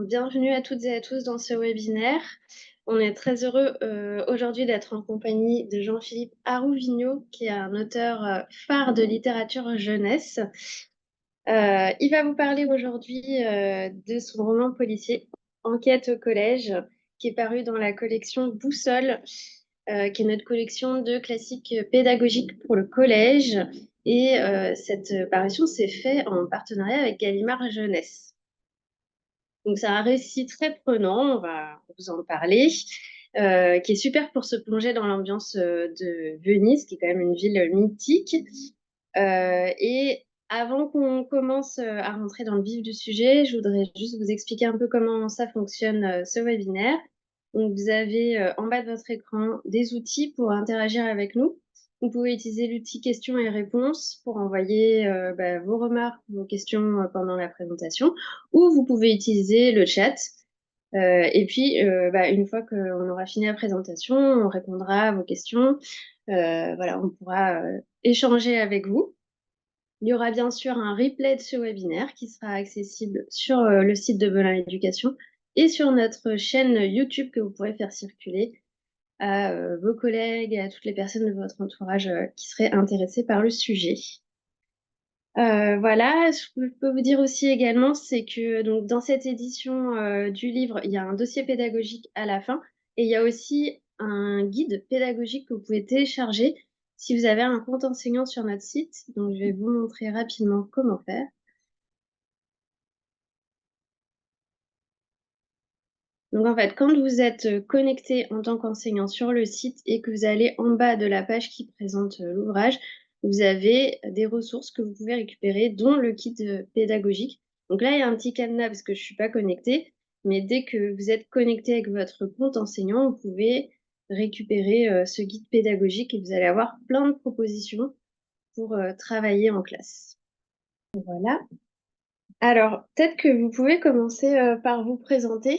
Bienvenue à toutes et à tous dans ce webinaire. On est très heureux aujourd'hui d'être en compagnie de Jean-Philippe Arouvigno, qui est un auteur phare de littérature jeunesse. Il va vous parler aujourd'hui de son roman policier Enquête au collège, qui est paru dans la collection Boussole, qui est notre collection de classiques pédagogiques pour le collège. Et cette parution s'est faite en partenariat avec Gallimard Jeunesse. Donc c'est un récit très prenant, on va vous en parler, qui est super pour se plonger dans l'ambiance de Venise, qui est quand même une ville mythique. Et avant qu'on commence à rentrer dans le vif du sujet, je voudrais juste vous expliquer un peu comment ça fonctionne, ce webinaire. Donc vous avez en bas de votre écran des outils pour interagir avec nous. Vous pouvez utiliser l'outil questions et réponses pour envoyer vos remarques, vos questions pendant la présentation, ou vous pouvez utiliser le chat. Et puis, une fois qu'on aura fini la présentation, on répondra à vos questions. Voilà, on pourra échanger avec vous. Il y aura bien sûr un replay de ce webinaire qui sera accessible sur le site de Belin Éducation et sur notre chaîne YouTube que vous pourrez faire circuler à vos collègues et à toutes les personnes de votre entourage qui seraient intéressées par le sujet. Voilà, ce que je peux vous dire aussi également, c'est que donc, dans cette édition du livre, il y a un dossier pédagogique à la fin et il y a aussi un guide pédagogique que vous pouvez télécharger si vous avez un compte enseignant sur notre site. Donc, je vais vous montrer rapidement comment faire. Donc, en fait, quand vous êtes connecté en tant qu'enseignant sur le site et que vous allez en bas de la page qui présente l'ouvrage, vous avez des ressources que vous pouvez récupérer, dont le kit pédagogique. Donc là, il y a un petit cadenas parce que je ne suis pas connectée, mais dès que vous êtes connecté avec votre compte enseignant, vous pouvez récupérer ce guide pédagogique et vous allez avoir plein de propositions pour travailler en classe. Voilà. Alors, peut-être que vous pouvez commencer par vous présenter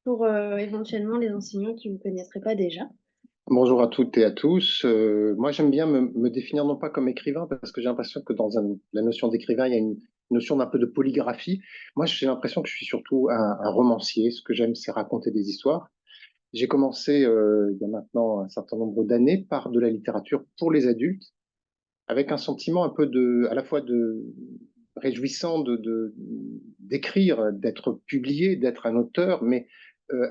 pour éventuellement les enseignants qui ne vous connaîtraient pas déjà. Bonjour à toutes et à tous. Moi, j'aime bien me définir non pas comme écrivain, parce que j'ai l'impression que dans la notion d'écrivain, il y a une notion d'un peu de polygraphie. Moi, j'ai l'impression que je suis surtout un romancier. Ce que j'aime, c'est raconter des histoires. J'ai commencé il y a maintenant un certain nombre d'années par de la littérature pour les adultes, avec un sentiment un peu à la fois de réjouissant d'écrire, d'être publié, d'être un auteur, mais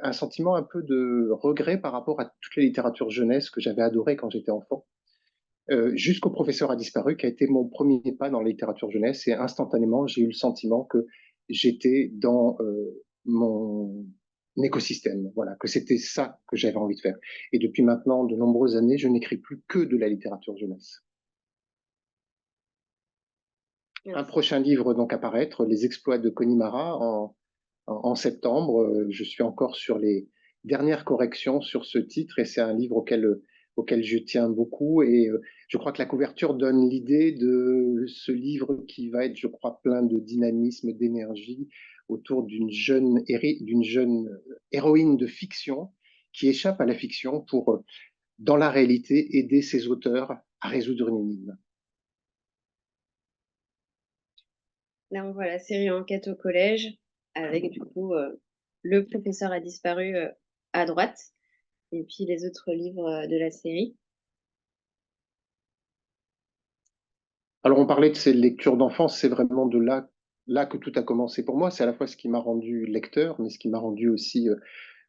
un sentiment un peu de regret par rapport à toute la littérature jeunesse que j'avais adorée quand j'étais enfant. Jusqu'au professeur a disparu, qui a été mon premier pas dans la littérature jeunesse, et instantanément, j'ai eu le sentiment que j'étais dans mon écosystème, voilà, que c'était ça que j'avais envie de faire. Et depuis maintenant de nombreuses années, je n'écris plus que de la littérature jeunesse. Un prochain livre donc à paraître, Les exploits de Connemara, en septembre. Je suis encore sur les dernières corrections sur ce titre, et c'est un livre auquel je tiens beaucoup. Et je crois que la couverture donne l'idée de ce livre qui va être, je crois, plein de dynamisme, d'énergie, autour d'une jeune héroïne de fiction qui échappe à la fiction pour, dans la réalité, aider ses auteurs à résoudre une énigme. Là, on voit la série Enquête au collège avec du coup le professeur a disparu à droite et puis les autres livres de la série. Alors, on parlait de ces lectures d'enfance, c'est vraiment de là que tout a commencé pour moi. C'est à la fois ce qui m'a rendu lecteur, mais ce qui m'a rendu aussi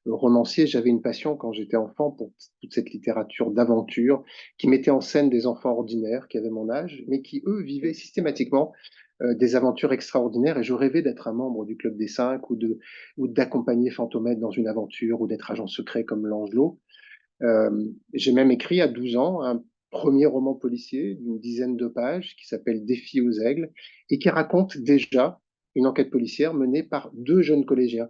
romancier. J'avais une passion quand j'étais enfant pour toute cette littérature d'aventure qui mettait en scène des enfants ordinaires qui avaient mon âge, mais qui, eux, vivaient systématiquement des aventures extraordinaires. Et je rêvais d'être un membre du Club des Cinq, ou d'accompagner Fantomètre dans une aventure, ou d'être agent secret comme Langelot. J'ai même écrit à 12 ans un premier roman policier d'une dizaine de pages qui s'appelle Défi aux aigles, et qui raconte déjà une enquête policière menée par deux jeunes collégiens.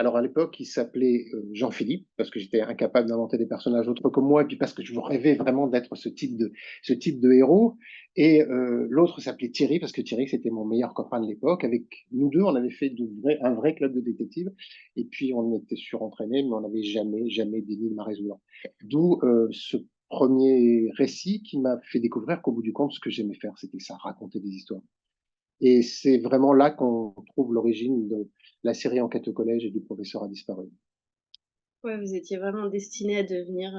Alors à l'époque, il s'appelait Jean-Philippe, parce que j'étais incapable d'inventer des personnages autres que moi, et puis parce que je rêvais vraiment d'être ce type de héros. Et l'autre s'appelait Thierry, parce que Thierry, c'était mon meilleur copain de l'époque. Avec nous deux, on avait fait un vrai club de détectives, et puis on était surentraînés, mais on n'avait jamais d'énigme à résoudre. D'où ce premier récit qui m'a fait découvrir qu'au bout du compte, ce que j'aimais faire, c'était ça, raconter des histoires. Et c'est vraiment là qu'on trouve l'origine de la série Enquête au collège et du professeur a disparu. Ouais, vous étiez vraiment destiné à devenir,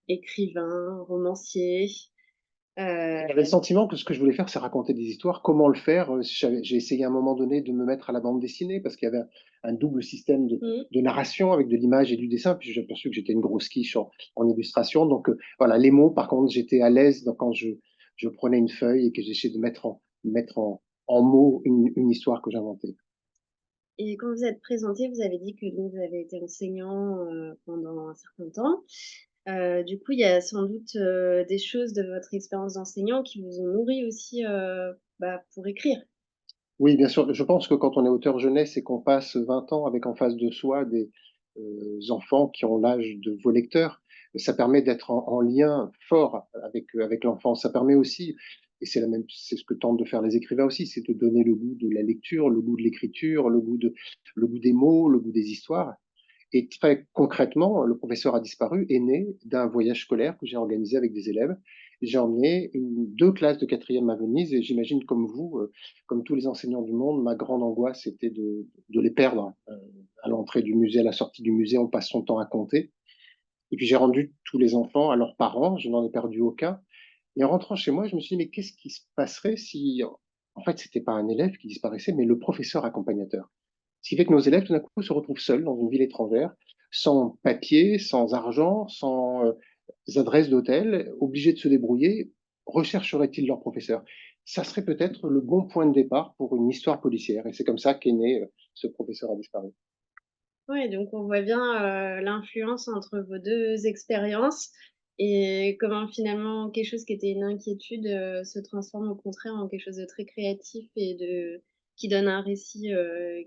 écrivain, romancier, J'avais le heu, sentiment que ce que je voulais faire, c'est raconter des histoires. Comment le faire? J'ai essayé à un moment donné de me mettre à la bande dessinée parce qu'il y avait un double système mmh. de narration avec de l'image et du dessin. Puis j'ai aperçu que j'étais une grosse quiche en illustration. Donc voilà, les mots, par contre, j'étais à l'aise quand je prenais une feuille et que j'essayais de mettre en mots une histoire que j'inventais. Et quand vous êtes présenté, vous avez dit que donc vous avez été enseignant, pendant un certain temps. Du coup, il y a sans doute, des choses de votre expérience d'enseignant qui vous ont nourri aussi, bah, pour écrire? Oui, bien sûr. Je pense que quand on est auteur jeunesse et qu'on passe 20 ans avec en face de soi des enfants qui ont l'âge de vos lecteurs, ça permet d'être en lien fort avec l'enfant. Ça permet aussi, et c'est ce que tentent de faire les écrivains aussi, c'est de donner le goût de la lecture, le goût de l'écriture, le goût des mots, le goût des histoires. Et très concrètement, le professeur a disparu est né d'un voyage scolaire que j'ai organisé avec des élèves. J'ai emmené deux classes de quatrième à Venise et j'imagine comme vous, comme tous les enseignants du monde, ma grande angoisse était de les perdre. À l'entrée du musée, à la sortie du musée, on passe son temps à compter. Et puis j'ai rendu tous les enfants à leurs parents, je n'en ai perdu aucun. Et en rentrant chez moi, je me suis dit, mais qu'est-ce qui se passerait si, en fait, c'était pas un élève qui disparaissait, mais le professeur accompagnateur. Ce qui fait que nos élèves, tout d'un coup, se retrouvent seuls dans une ville étrangère, sans papier, sans argent, sans adresses d'hôtel, obligés de se débrouiller. Rechercheraient-ils leur professeur? Ça serait peut-être le bon point de départ pour une histoire policière. Et c'est comme ça qu'est né ce professeur a disparu. Ouais, donc on voit bien, l'influence entre vos 2 expériences et comment finalement quelque chose qui était une inquiétude, se transforme au contraire en quelque chose de très créatif et de qui donne un récit,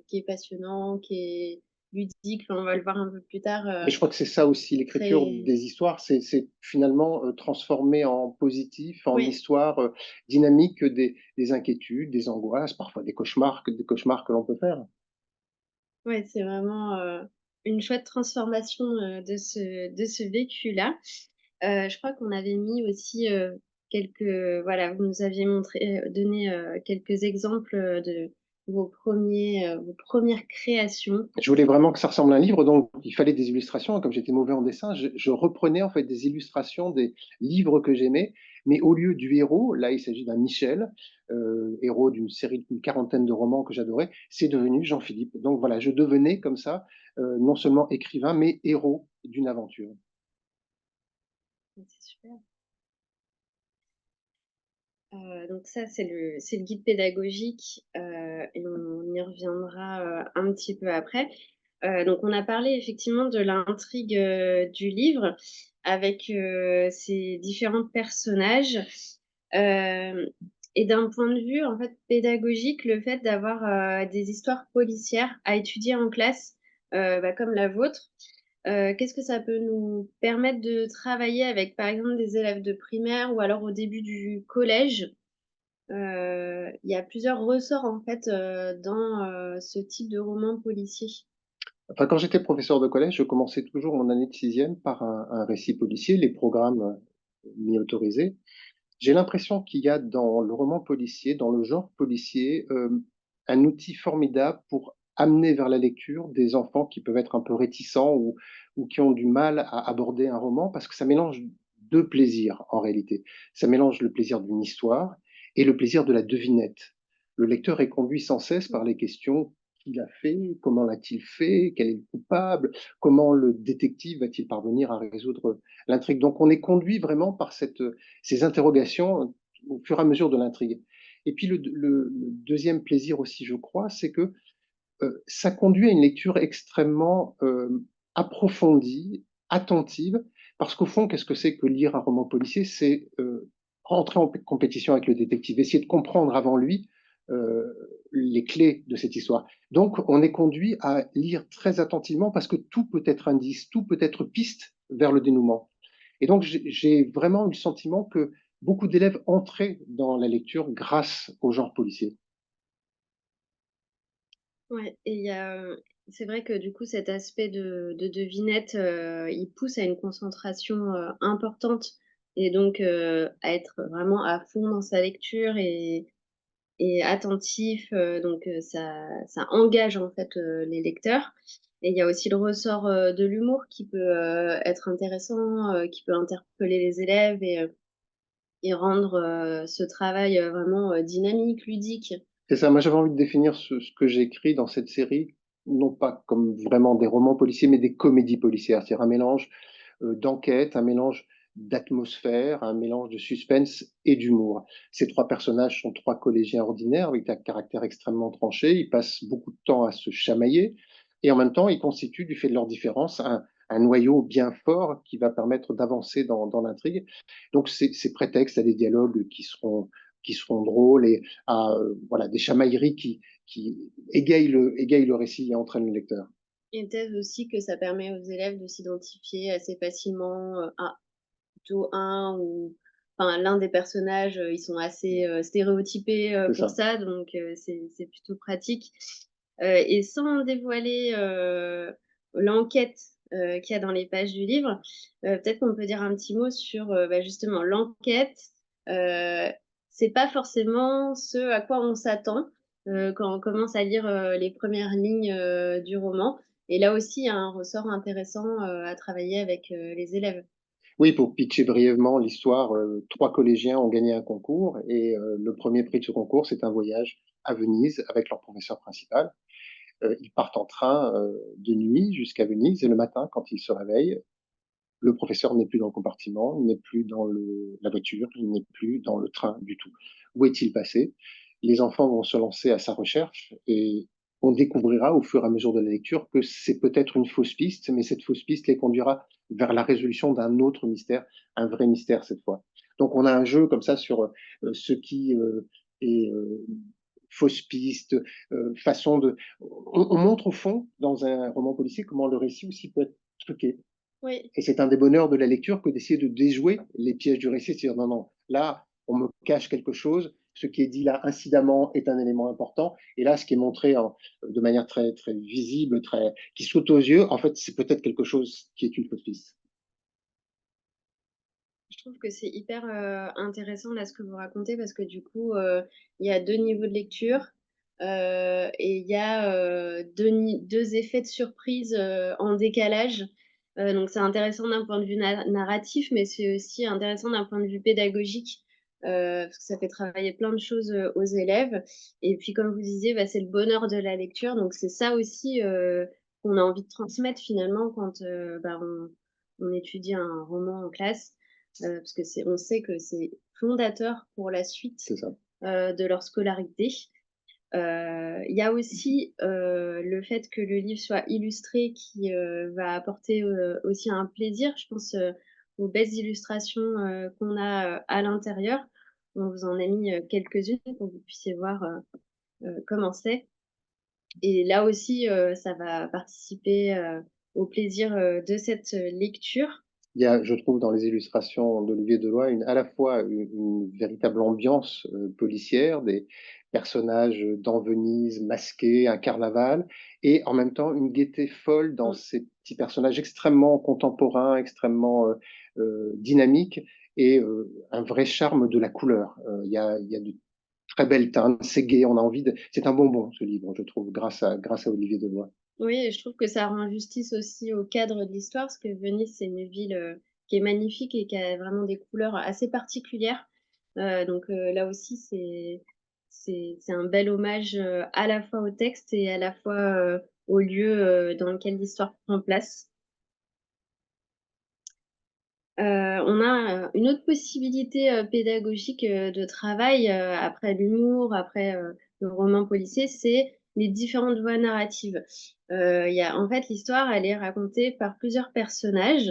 qui est passionnant, qui est ludique. Enfin, on va le voir un peu plus tard, Mais je crois que c'est ça aussi, l'écriture très des histoires, c'est finalement transformer en positif, en oui, histoire dynamique des inquiétudes, des angoisses, parfois des cauchemars que l'on peut faire. ouais, c'est vraiment, une chouette transformation, de ce vécu-là. Je crois qu'on avait mis aussi, quelques voilà, vous nous aviez montré donné, quelques exemples, de vos premières créations. Je voulais vraiment que ça ressemble à un livre, donc il fallait des illustrations. Comme j'étais mauvais en dessin, je reprenais en fait des illustrations des livres que j'aimais, mais au lieu du héros, là il s'agit d'un Michel, héros d'une série d'une quarantaine de romans que j'adorais, c'est devenu Jean-Philippe. Donc voilà, je devenais comme ça non seulement écrivain, mais héros d'une aventure. Ouais, c'est super. Donc ça, c'est le guide pédagogique, et on y reviendra, un petit peu après. Donc on a parlé effectivement de l'intrigue, du livre avec, ces différents personnages. Hem et d'un point de vue, en fait, pédagogique, le fait d'avoir, des histoires policières à étudier en classe, bah, comme la vôtre, qu'est-ce que ça peut nous permettre de travailler avec, par exemple, des élèves de primaire ou alors au début du collège? Il y a plusieurs ressorts, en fait, dans, ce type de roman policier. Enfin, quand j'étais professeur de collège, je commençais toujours mon année de sixième par un récit policier, les programmes m'y autorisaient. J'ai l'impression qu'il y a dans le roman policier, dans le genre policier, un outil formidable pour amener vers la lecture des enfants qui peuvent être un peu réticents ou qui ont du mal à aborder un roman parce que ça mélange 2 plaisirs en réalité. Ça mélange le plaisir d'une histoire et le plaisir de la devinette. Le lecteur est conduit sans cesse par les questions: «Qui l'a fait? Comment l'a-t-il fait? Quel est le coupable? Comment le détective va-t-il parvenir à résoudre l'intrigue?» Donc on est conduit vraiment par ces interrogations au fur et à mesure de l'intrigue. Et puis le deuxième plaisir aussi, je crois, c'est que ça conduit à une lecture extrêmement approfondie, attentive, parce qu'au fond, qu'est-ce que c'est que lire un roman policier? C'est rentrer en compétition avec le détective, essayer de comprendre avant lui euh, les clés de cette histoire. Donc, on est conduit à lire très attentivement parce que tout peut être indice, tout peut être piste vers le dénouement. Et donc, j'ai vraiment eu le sentiment que beaucoup d'élèves entraient dans la lecture grâce au genre policier. Ouais et il y a, c'est vrai que du coup cet aspect de devinette, il pousse à une concentration, importante et donc à être vraiment à fond dans sa lecture et et attentif, donc ça engage en fait, les lecteurs. Et il y a aussi le ressort, de l'humour qui peut, être intéressant, qui peut interpeller les élèves et rendre, ce travail, vraiment, dynamique, ludique. C'est ça, moi j'avais envie de définir ce que j'écris dans cette série, non pas comme vraiment des romans policiers, mais des comédies policières, c'est-à-dire un mélange d'enquête, un mélange d'atmosphère, un mélange de suspense et d'humour. Ces trois personnages sont trois collégiens ordinaires avec un caractère extrêmement tranché, ils passent beaucoup de temps à se chamailler, et en même temps ils constituent, du fait de leur différence, un noyau bien fort qui va permettre d'avancer dans l'intrigue. Donc c'est prétexte à des dialogues qui seront drôles et à voilà, des chamailleries qui égayent le récit et entraînent le lecteur. Et peut-être aussi que ça permet aux élèves de s'identifier assez facilement, à plutôt un ou enfin l'un des personnages, ils sont assez, stéréotypés, C'est pour ça. ça, donc c'est plutôt pratique. Et sans dévoiler, l'enquête, qu'il y a dans les pages du livre, peut-être qu'on peut dire un petit mot sur, bah, justement l'enquête. Heu, c'est pas forcément ce à quoi on s'attend, quand on commence à lire, les premières lignes, du roman. Et là aussi, il y a un ressort intéressant, à travailler avec, les élèves. Oui, pour pitcher brièvement l'histoire, trois collégiens ont gagné un concours et le premier prix de ce concours, c'est un voyage à Venise avec leur professeur principal. Ils partent en train de nuit jusqu'à Venise et le matin, quand ils se réveillent, le professeur n'est plus dans le compartiment, il n'est plus dans la voiture, il n'est plus dans le train du tout. Où est-il passé? Les enfants vont se lancer à sa recherche et on découvrira au fur et à mesure de la lecture que c'est peut-être une fausse piste, mais cette fausse piste les conduira vers la résolution d'un autre mystère, un vrai mystère cette fois. Donc on a un jeu comme ça sur ce qui est fausse piste, façon de... On montre au fond, dans un roman policier, comment le récit aussi peut être truqué. Oui. Et c'est un des bonheurs de la lecture que d'essayer de déjouer les pièges du récit. C'est-à-dire, non, non, là, on me cache quelque chose. Ce qui est dit là incidemment est un élément important. Et là, ce qui est montré de manière très, très visible, qui saute aux yeux, en fait, c'est peut-être quelque chose qui est une fausse piste. Je trouve que c'est hyper, intéressant là ce que vous racontez parce que du coup, il y a 2 niveaux de lecture, et il y a, 2 effets de surprise, en décalage. Donc c'est intéressant d'un point de vue narratif, mais c'est aussi intéressant d'un point de vue pédagogique, parce que ça fait travailler plein de choses, aux élèves. Et puis comme vous disiez, bah, c'est le bonheur de la lecture, donc c'est ça aussi, qu'on a envie de transmettre finalement quand, bah, on étudie un roman en classe. Parce que on sait que c'est fondateur pour la suite, C'est ça. de leur scolarité. Il y a aussi, le fait que le livre soit illustré qui, va apporter, aussi un plaisir. Je pense, aux belles illustrations, qu'on a, à l'intérieur. On vous en a mis, quelques-unes pour que vous puissiez voir, comment c'est. Et là aussi, ça va participer, au plaisir, de cette, lecture. Il y a, je trouve, dans les illustrations d'Olivier Deloy, à la fois une véritable ambiance policière, des personnages dans Venise masqués, un carnaval, et en même temps une gaieté folle dans Mmh. ces petits personnages extrêmement contemporains, extrêmement dynamiques, et un vrai charme de la couleur. Il y a de très belles teintes, c'est gai, on a envie de... C'est un bonbon, ce livre, je trouve, grâce à Olivier Deloy. Oui, et je trouve que ça rend justice aussi au cadre de l'histoire, parce que Venise, c'est une ville, qui est magnifique et qui a vraiment des couleurs assez particulières. Donc là aussi, c'est un bel hommage, à la fois au texte et à la fois, au lieu, dans lequel l'histoire prend place. On a, une autre possibilité, pédagogique, de travail, après l'humour, après, le roman policier, c'est les différentes voies narratives. Il y a en fait, l'histoire, elle est racontée par plusieurs personnages,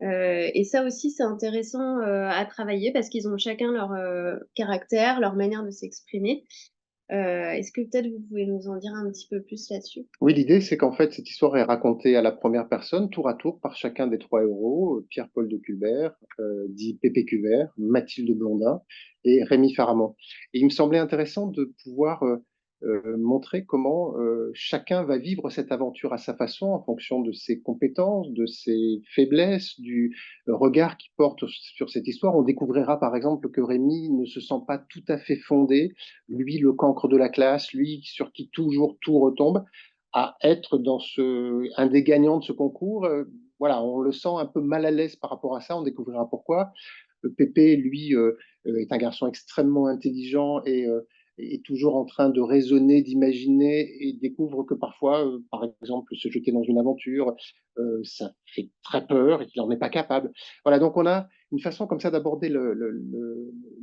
et ça aussi, c'est intéressant, à travailler parce qu'ils ont chacun leur, caractère, leur manière de s'exprimer. Est-ce que peut-être vous pouvez nous en dire un petit peu plus là-dessus? Oui, l'idée, c'est qu'en fait, cette histoire est racontée à la première personne, tour à tour, par chacun des trois héros, Pierre-Paul de Culbert, dit Pépé Cuvert, Mathilde Blondin et Rémi Faramond. Et il me semblait intéressant de pouvoir montrer comment chacun va vivre cette aventure à sa façon, en fonction de ses compétences, de ses faiblesses, du regard qu'il porte sur cette histoire. On découvrira par exemple que Rémi ne se sent pas tout à fait fondé, lui le cancre de la classe, lui sur qui toujours tout retombe, à être dans un des gagnants de ce concours. Voilà, on le sent un peu mal à l'aise par rapport à ça, on découvrira pourquoi. Pépé, lui, est un garçon extrêmement intelligent et est toujours en train de raisonner, d'imaginer et découvre que parfois, par exemple, se jeter dans une aventure, ça fait très peur et qu'il n'en est pas capable. Voilà, donc on a une façon comme ça d'aborder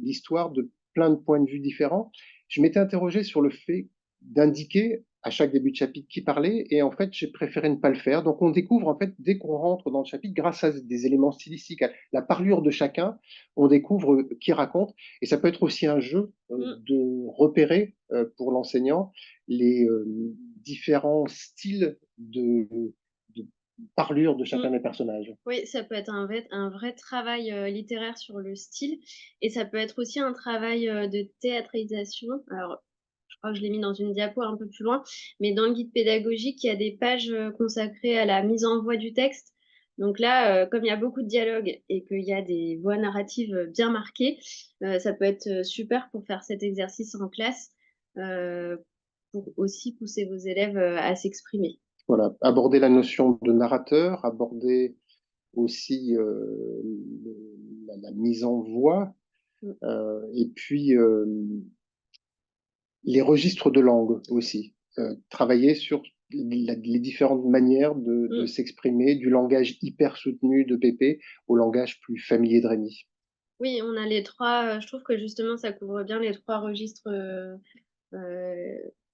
l'histoire de plein de points de vue différents. Je m'étais interrogé sur le fait d'indiquer à chaque début de chapitre qui parlait, et en fait, j'ai préféré ne pas le faire. Donc, on découvre, en fait, dès qu'on rentre dans le chapitre, grâce à des éléments stylistiques, à la parlure de chacun, on découvre qui raconte, et ça peut être aussi un jeu de repérer pour l'enseignant les différents styles de parlure de chacun des personnages. Oui, ça peut être un vrai travail littéraire sur le style, et ça peut être aussi un travail de théâtralisation. Alors, je crois que je l'ai mis dans une diapo un peu plus loin, mais dans le guide pédagogique, il y a des pages consacrées à la mise en voix du texte. Donc là, comme il y a beaucoup de dialogues et qu'il y a des voix narratives bien marquées, ça peut être super pour faire cet exercice en classe, euh, pour aussi pousser vos élèves à s'exprimer. Voilà, aborder la notion de narrateur, aborder aussi la mise en voix, Mm. et puis les registres de langue aussi. Travailler sur les différentes manières de Mm. s'exprimer, du langage hyper soutenu de Pépé au langage plus familier de Rémi. Oui, on a les trois. Je trouve que justement, ça couvre bien les trois registres,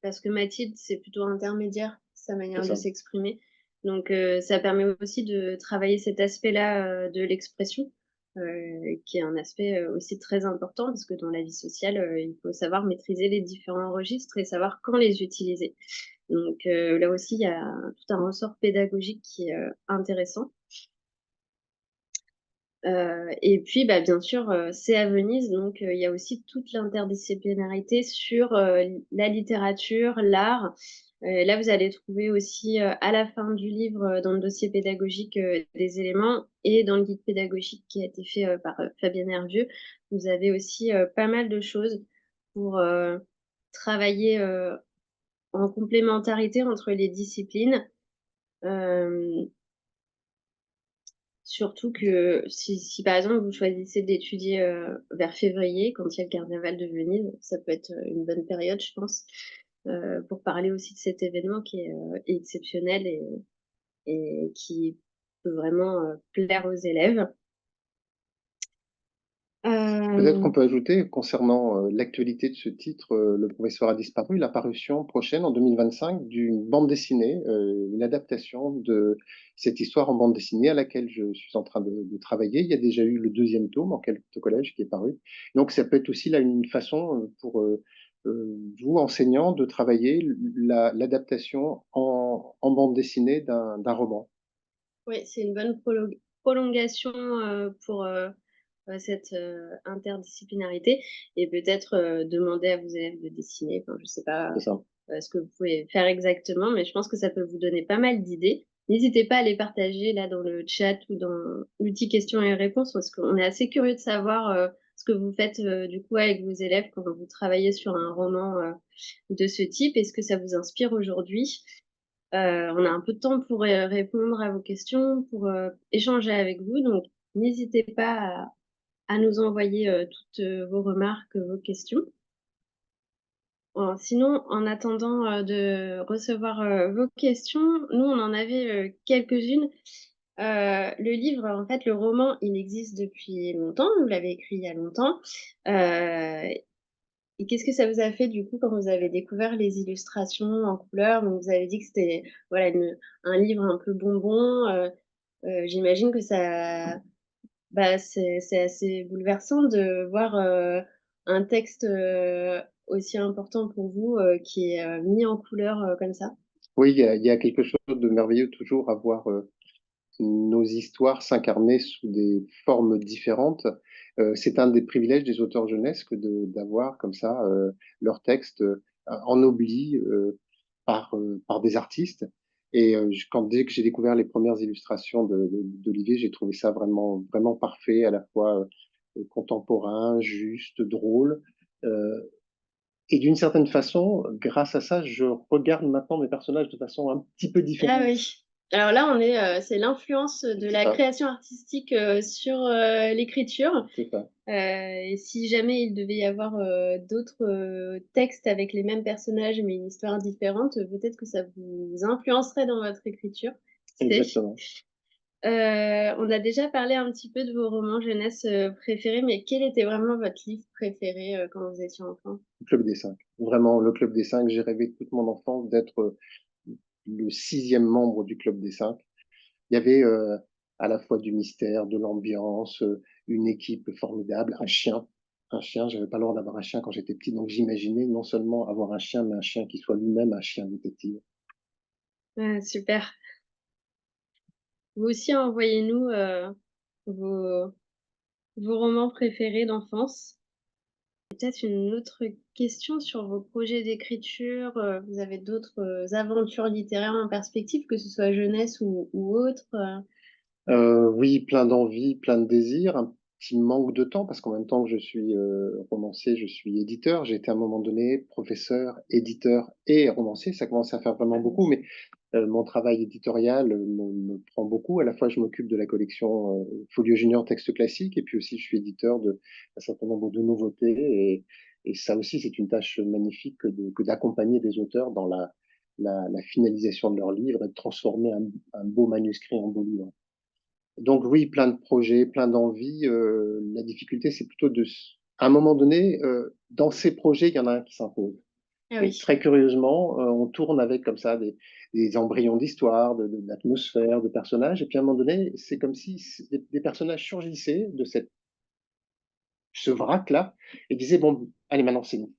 parce que Mathilde, c'est plutôt intermédiaire, sa C'est manière de ça. s'exprimer. Donc, ça permet aussi de travailler cet aspect-là de l'expression, qui est un aspect aussi très important, parce que dans la vie sociale, il faut savoir maîtriser les différents registres et savoir quand les utiliser. Donc, là aussi, il y a tout un ressort pédagogique qui est intéressant. Et puis, bah, bien sûr, c'est à Venise, donc il y a aussi toute l'interdisciplinarité sur la littérature, l'art. Là, vous allez trouver aussi à la fin du livre, dans le dossier pédagogique, des éléments, et dans le guide pédagogique qui a été fait par Fabienne Hervieux, vous avez aussi pas mal de choses pour travailler en complémentarité entre les disciplines. Euh, Surtout que si par exemple vous choisissez d'étudier vers février, quand il y a le carnaval de Venise, ça peut être une bonne période, je pense, pour parler aussi de cet événement qui est exceptionnel et qui peut vraiment plaire aux élèves. Peut-être Euh, qu'on peut ajouter, concernant l'actualité de ce titre, Le professeur a disparu, la parution prochaine en 2025 d'une bande dessinée, une adaptation de cette histoire en bande dessinée à laquelle je suis en train de travailler. Il y a déjà eu le deuxième tome en quelques collèges qui est paru. Donc ça peut être aussi là une façon pour vous, enseignants, de travailler l'adaptation en bande dessinée d'un roman. oui, c'est une bonne prolongation pour cette interdisciplinarité, et peut-être demander à vos élèves de dessiner. Enfin, je ne sais pas C'est ça. ce que vous pouvez faire exactement, mais je pense que ça peut vous donner pas mal d'idées. N'hésitez pas à les partager là dans le chat ou dans l'outil questions et réponses, parce qu'on est assez curieux de savoir ce que vous faites du coup avec vos élèves quand vous travaillez sur un roman de ce type. Est-ce que ça vous inspire aujourd'hui? On a un peu de temps pour répondre à vos questions, pour échanger avec vous, donc n'hésitez pas à nous envoyer toutes vos remarques, vos questions. Sinon, en attendant de recevoir vos questions, nous, on en avait quelques-unes. Le livre, en fait, le roman, il existe depuis longtemps. Vous l'avez écrit il y a longtemps. Euh, et qu'est-ce que ça vous a fait, du coup, quand vous avez découvert les illustrations en couleur? Donc, vous avez dit que c'était voilà, un livre un peu bonbon. J'imagine que ça, bah, c'est assez bouleversant de voir un texte aussi important pour vous qui est mis en couleur comme ça. Oui, il y a quelque chose de merveilleux toujours à voir nos histoires s'incarner sous des formes différentes. C'est un des privilèges des auteurs jeunesse que d'avoir comme ça leur texte en oubli par des artistes. Et dès que j'ai découvert les premières illustrations d'Olivier, j'ai trouvé ça vraiment, vraiment parfait, à la fois contemporain, juste, drôle. Euh, et d'une certaine façon, grâce à ça, je regarde maintenant mes personnages de façon un petit peu Ah différente. oui. Alors là, c'est l'influence de C'est la ça, création artistique sur l'écriture. c'est ça. Et si jamais il devait y avoir d'autres textes avec les mêmes personnages mais une histoire différente, peut-être que ça vous influencerait dans votre écriture. Qui sait. Exactement. On a déjà parlé un petit peu de vos romans jeunesse préférés, mais quel était vraiment votre livre préféré quand vous étiez enfant? Le Club des Cinq. Vraiment, le Club des Cinq. J'ai rêvé toute mon enfance d'être le sixième membre du Club des Cinq. Il y avait à la fois du mystère, de l'ambiance, une équipe formidable, un chien. Un chien, j'avais pas le droit d'avoir un chien quand j'étais petit, donc j'imaginais non seulement avoir un chien, mais un chien qui soit lui-même un chien détective. Super. Vous aussi, envoyez-nous vos, vos romans préférés d'enfance. Peut-être une autre question sur vos projets d'écriture. Vous avez d'autres aventures littéraires en perspective, que ce soit jeunesse ou autre? Oui, plein d'envie, plein de désirs, un petit manque de temps parce qu'en même temps que je suis romancier, je suis éditeur. J'ai été à un moment donné professeur, éditeur et romancier. Ça commence à faire vraiment beaucoup, mais mon travail éditorial me prend beaucoup. À la fois, je m'occupe de la collection Folio Junior Texte Classique et puis aussi je suis éditeur d'un certain nombre de nouveautés. Et ça aussi, c'est une tâche magnifique que d'accompagner des auteurs dans la finalisation de leurs livres et de transformer un beau manuscrit en beau livre. Donc oui, plein de projets, plein d'envies. La difficulté, c'est plutôt à un moment donné, dans ces projets, il y en a un qui s'impose. Ah Et oui. très curieusement, on tourne avec comme ça des embryons d'histoire, d'atmosphère, de personnages. Et puis à un moment donné, c'est comme si des personnages surgissaient de ce vrac-là et disaient, bon, allez, maintenant c'est nous.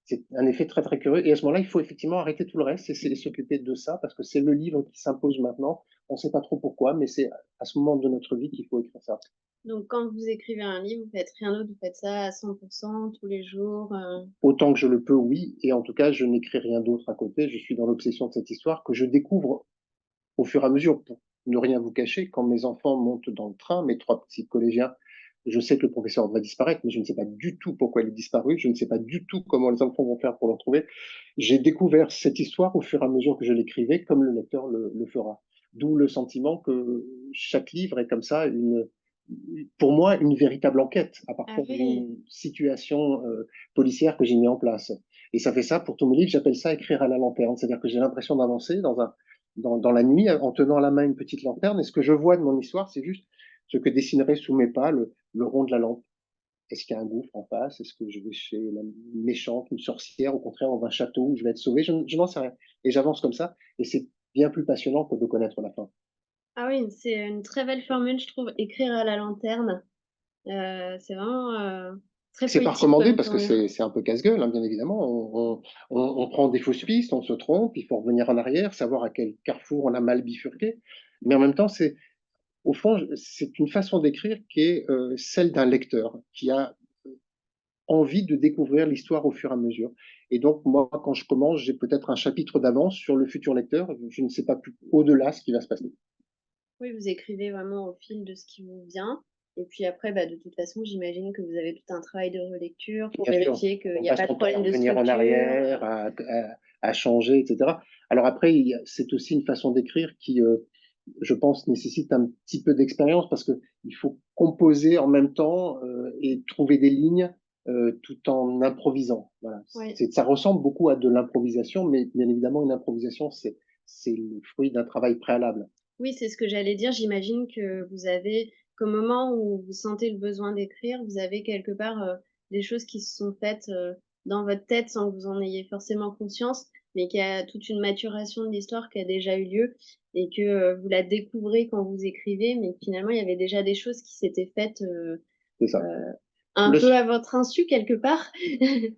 C'est un effet très très curieux. Et à ce moment-là, il faut effectivement arrêter tout le reste et s'occuper de ça parce que c'est le livre qui s'impose maintenant. On ne sait pas trop pourquoi, mais c'est à ce moment de notre vie qu'il faut écrire ça. Donc, quand vous écrivez un livre, vous faites rien d'autre, vous faites ça à 100% tous les jours. Autant que je le peux, oui. Et en tout cas, je n'écris rien d'autre à côté. Je suis dans l'obsession de cette histoire que je découvre au fur et à mesure. Pour ne rien vous cacher, quand mes enfants montent dans le train, mes trois petits collégiens, je sais que le professeur va disparaître, mais je ne sais pas du tout pourquoi il est disparu. Je ne sais pas du tout comment les enfants vont faire pour le retrouver. J'ai découvert cette histoire au fur et à mesure que je l'écrivais, comme le lecteur le fera. D'où le sentiment que chaque livre est comme ça pour moi, une véritable enquête à Ah partir oui. d'une situation policière que j'ai mis en place. Et ça fait ça pour tous mes livres, j'appelle ça écrire à la lanterne. C'est-à-dire que j'ai l'impression d'avancer dans la nuit en tenant à la main une petite lanterne. Et ce que je vois de mon histoire, c'est juste ce que dessinerait sous mes pas le rond de la lampe. Est-ce qu'il y a un gouffre en face? Est-ce que je vais chez la méchante, une sorcière? Au contraire, dans un château où je vais être sauvé? Je n'en sais rien. Et j'avance comme ça. Et c'est bien plus passionnant que de connaître la fin. Ah oui, c'est une très belle formule, je trouve, écrire à la lanterne. C'est vraiment très C'est pas poétique recommandé comme parce que formule. c'est un peu casse-gueule, hein, bien évidemment. On prend des fausses pistes, on se trompe, il faut revenir en arrière, savoir à quel carrefour on a mal bifurqué. Mais en même temps, au fond, c'est une façon d'écrire qui est celle d'un lecteur qui a envie de découvrir l'histoire au fur et à mesure. Et donc, moi, quand je commence, j'ai peut-être un chapitre d'avance sur le futur lecteur. Je ne sais pas plus au-delà ce qui va se passer. Oui, vous écrivez vraiment au fil de ce qui vous vient. Et puis après, bah, de toute façon, j'imagine que vous avez tout un travail de relecture pour Bien sûr, vérifier qu'il on n'y a passe pas de son temps à problème de revenir en structure. arrière, à changer, etc. Alors après, c'est aussi une façon d'écrire qui, je pense, nécessite un petit peu d'expérience parce que il faut composer en même temps et trouver des lignes tout en improvisant. Voilà. Oui. Ça ressemble beaucoup à de l'improvisation, mais bien évidemment, une improvisation, c'est le fruit d'un travail préalable. Oui, c'est ce que j'allais dire. J'imagine que vous avez, qu'au moment où vous sentez le besoin d'écrire, vous avez quelque part des choses qui se sont faites dans votre tête sans que vous en ayez forcément conscience, mais qu'il y a toute une maturation de l'histoire qui a déjà eu lieu et que vous la découvrez quand vous écrivez, mais que finalement, il y avait déjà des choses qui s'étaient faites C'est ça. euh, un Le, peu à votre insu quelque part.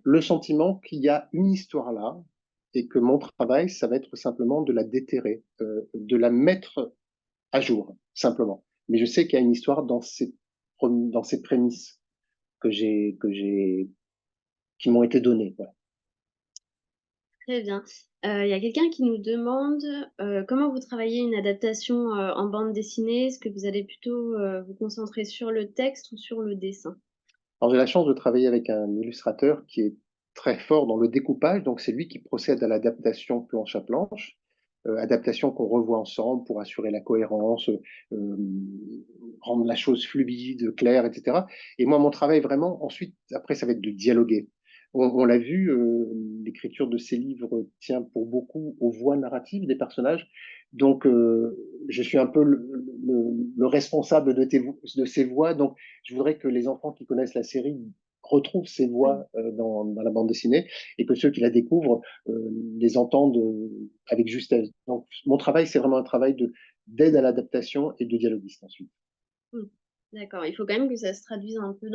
le sentiment qu'il y a une histoire là et que mon travail, ça va être simplement de la déterrer, de la mettre à jour, simplement. Mais je sais qu'il y a une histoire dans ces prémices qui m'ont été données. Voilà. Très bien. Il y a quelqu'un qui nous demande, comment vous travaillez une adaptation, en bande dessinée? Est-ce que vous allez plutôt, vous concentrer sur le texte ou sur le dessin? Alors, j'ai la chance de travailler avec un illustrateur qui est très fort dans le découpage, donc c'est lui qui procède à l'adaptation planche à planche, adaptation qu'on revoit ensemble pour assurer la cohérence, rendre la chose fluide, claire, etc. Et moi, mon travail vraiment, ensuite, après, ça va être de dialoguer. On l'a vu, l'écriture de ces livres tient pour beaucoup aux voix narratives des personnages. Donc, je suis un peu le responsable de ces voix. Donc, je voudrais que les enfants qui connaissent la série retrouvent ces Mmh. voix dans la bande dessinée et que ceux qui la découvrent les entendent avec justesse. Donc, mon travail, c'est vraiment un travail d'aide à l'adaptation et de dialoguiste ensuite. Mmh. D'accord, il faut quand même que ça se traduise un peu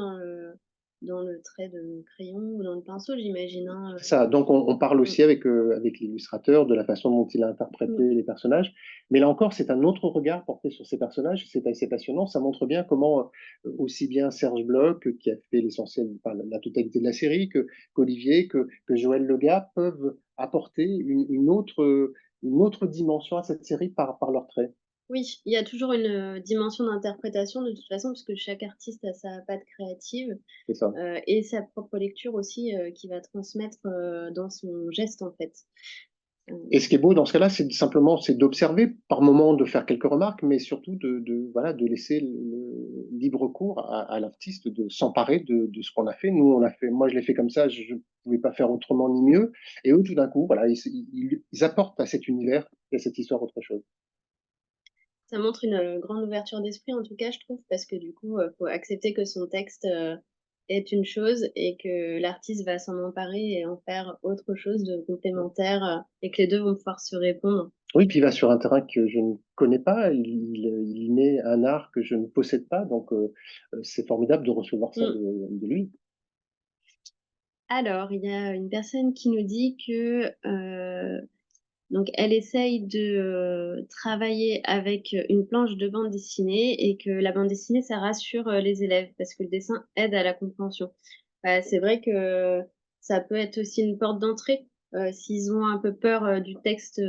dans le trait de crayon ou dans le pinceau, j'imagine, hein, C'est ça. Donc, on parle Mmh, aussi avec l'illustrateur de la façon dont il a interprété mmh. les personnages. Mais là encore, c'est un autre regard porté sur ces personnages. C'est assez passionnant. Ça montre bien comment, aussi bien Serge Bloch, qui a fait l'essentiel, enfin, la totalité de la série, qu'Olivier, que Joël Legas peuvent apporter une autre dimension à cette série par leurs traits. Oui, il y a toujours une, dimension d'interprétation de toute façon, parce que chaque artiste a sa patte créative, C'est ça. et sa propre lecture aussi, qu'il va transmettre, dans son geste, en fait. Et Heu, ce qui est beau dans ce cas-là, c'est simplement c'est d'observer, par moment de faire quelques remarques, mais surtout voilà, de laisser le libre cours à l'artiste de s'emparer de ce qu'on a fait. Nous, on l'a fait, moi je l'ai fait comme ça, je ne pouvais pas faire autrement ni mieux. Et eux, tout d'un coup, voilà, ils apportent à cet univers et à cette histoire autre chose. Ça montre une, grande ouverture d'esprit, en tout cas, je trouve, parce que du coup, faut accepter que son texte, est une chose et que l'artiste va s'en emparer et en faire autre chose de complémentaire, et que les 2 vont pouvoir se répondre. Oui, puis il va sur un terrain que je ne connais pas, il y met un art que je ne possède pas, donc c'est formidable de recevoir ça Mmh. de lui. Alors, il y a une personne qui nous dit que, donc elle essaye de, travailler avec, une planche de bande dessinée et que la bande dessinée, ça rassure, les élèves parce que le dessin aide à la compréhension. C'est vrai que ça peut être aussi une porte d'entrée, s'ils ont un peu peur, du texte,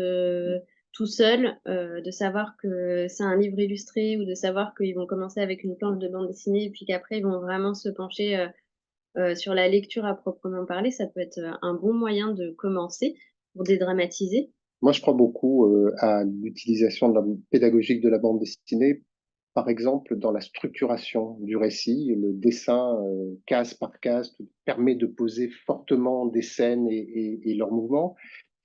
tout seul, de savoir que c'est un livre illustré ou de savoir qu'ils vont commencer avec une planche de bande dessinée et puis qu'après ils vont vraiment se pencher, sur la lecture à proprement parler. Ça peut être, un bon moyen de commencer pour dédramatiser. Moi, je crois beaucoup à l'utilisation de pédagogique de la bande dessinée, par exemple dans la structuration du récit. Le dessin, case par case, permet de poser fortement des scènes et leurs mouvements.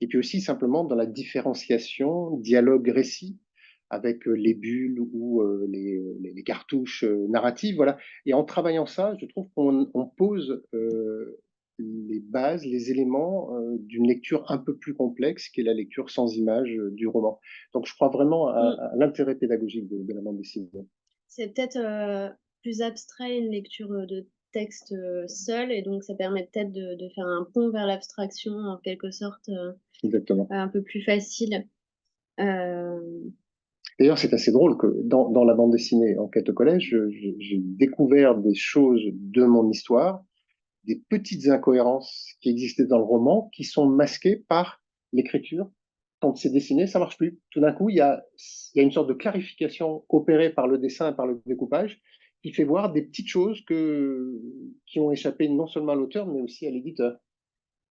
Et puis aussi simplement dans la différenciation dialogue-récit avec les bulles ou les cartouches narratives. Voilà. Et en travaillant ça, je trouve qu'on pose les bases, les éléments d'une lecture un peu plus complexe, qui est la lecture sans image du roman. Donc je crois vraiment Mmh. à l'intérêt pédagogique de la bande dessinée. C'est peut-être, plus abstrait une lecture, de texte, seule et donc ça permet peut-être de faire un pont vers l'abstraction en quelque sorte, Exactement. un peu plus facile. Hem, D'ailleurs, c'est assez drôle que dans la bande dessinée Enquête au collège, j'ai découvert des choses de mon histoire, des petites incohérences qui existaient dans le roman, qui sont masquées par l'écriture. Quand c'est dessiné, ça marche plus. Tout d'un coup, il y a une sorte de clarification opérée par le dessin et par le découpage qui fait voir des petites choses qui ont échappé non seulement à l'auteur, mais aussi à l'éditeur.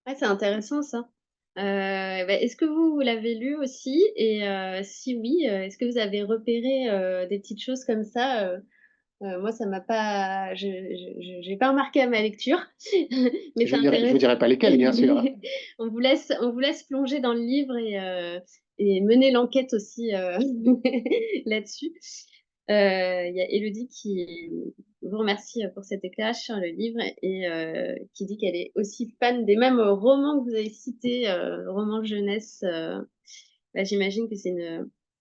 ouais, c'est intéressant ça. Est-ce que vous l'avez lu aussi et si oui, est-ce que vous avez repéré, des petites choses comme ça? Moi, ça m'a pas j'ai pas remarqué à ma lecture, mais c'est Je vous intéressant. dirai pas lesquels, bien sûr, hein. On vous laisse plonger dans le livre et mener l'enquête aussi, là-dessus. Il y a Élodie qui vous remercie, pour cet éclairage sur le livre et qui dit qu'elle est aussi fan des mêmes romans que vous avez cités, romans jeunesse, j'imagine que c'est